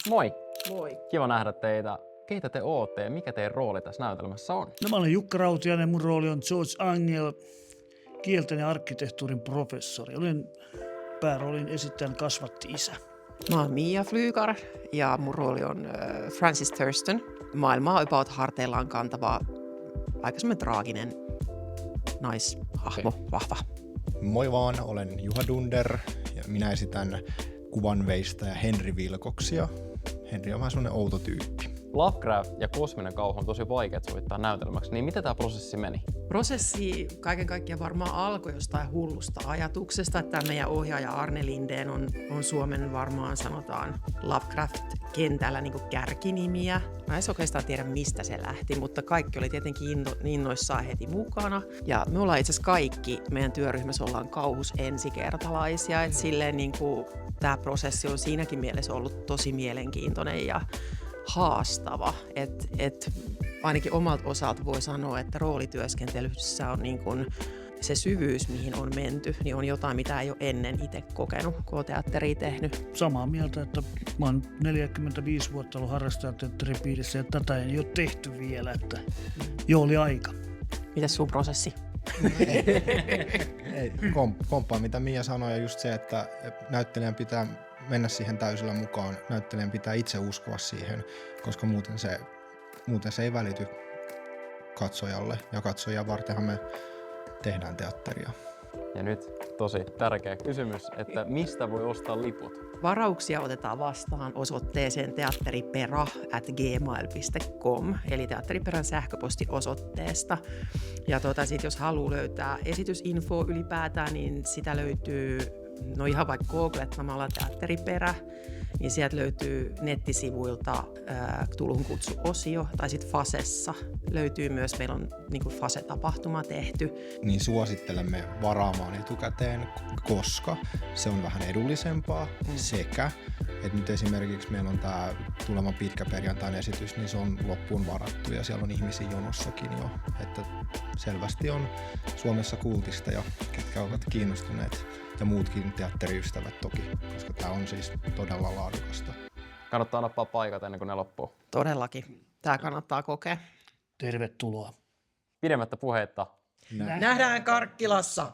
Moi! Moi. Kiva nähdä teitä. Keitä te ootte ja mikä teidän rooli tässä näytelmässä on? No, mä olen Jukka Rautiainen, mun rooli on George Angel, kielten ja arkkitehtuurin professori. Olen pääroolin esittäjän kasvatti-isä. Mä oon Mia Flygare ja mun rooli on Frances Thurston. Maailmaa about harteillaan kantava, aika semmoinen traaginen naishahmo, vahva. Moi vaan, olen Juha Dunder ja minä esitän kuvanveistäjä Henri Vilkoksia. Henri on vähän semmoinen outo tyyppi. Lovecraft ja kosminen kauhu on tosi vaikea sovittaa näytelmäksi, niin miten tämä prosessi meni? Prosessi kaiken kaikkiaan varmaan alkoi jostain hullusta ajatuksesta, että tämä meidän ohjaaja Arne Lindén on Suomen varmaan sanotaan Lovecraft-kentällä niin kuin kärkinimiä. Mä en oikeastaan tiedä mistä se lähti, mutta kaikki oli tietenkin innoissaan heti mukana. Ja me ollaan itse asiassa kaikki, meidän työryhmässä ollaan kauhus ensikertalaisia, että silleen niin kuin tämä prosessi on siinäkin mielessä ollut tosi mielenkiintoinen ja haastava, että ainakin omalta osalta voi sanoa, että roolityöskentelyssä on niin kuin se syvyys, mihin on menty, niin on jotain, mitä ei ole ennen itse kokenut, kun olen teatteria tehnyt. Samaa mieltä, että mä oon 45 vuotta ollut harrastajateatteripiirissä ja tätä ei ole tehty vielä, että jo oli aika. Mitäs sun prosessi? Ei, komppaa mitä Mia sanoi, ja just se, että näyttelijän pitää mennä siihen täysillä mukaan. Näyttelijän pitää itse uskoa siihen, koska muuten se ei välity katsojalle. Ja katsojia vartenhan me tehdään teatteria. Ja nyt tosi tärkeä kysymys, että mistä voi ostaa liput? Varauksia otetaan vastaan osoitteeseen teatteripera@gmail.com, eli Teatteriperän sähköpostiosoitteesta. Ja sit jos haluaa löytää esitysinfoa ylipäätään, niin sitä löytyy, no ihan vaikka googlettamalla Teatteriperä, niin sieltä löytyy nettisivuilta Tulhun kutsu-osio, tai sitten Fasessa löytyy myös, meillä on niin kuin Fase-tapahtuma tehty. Niin suosittelemme varaamaan etukäteen, koska se on vähän edullisempaa sekä, että nyt esimerkiksi meillä on tämä tuleva pitkäperjantain esitys, niin se on loppuun varattu ja siellä on ihmisiä jonossakin jo, että selvästi on Suomessa kultista ja ketkä ovat kiinnostuneet ja muutkin teatteriystävät toki, koska tämä on siis todella laadukasta. Kannattaa nappaa paikat ennen kuin ne loppuu. Todellakin. Tämä kannattaa kokea. Tervetuloa. Pidemmättä puheitta. Nähdään Karkkilassa!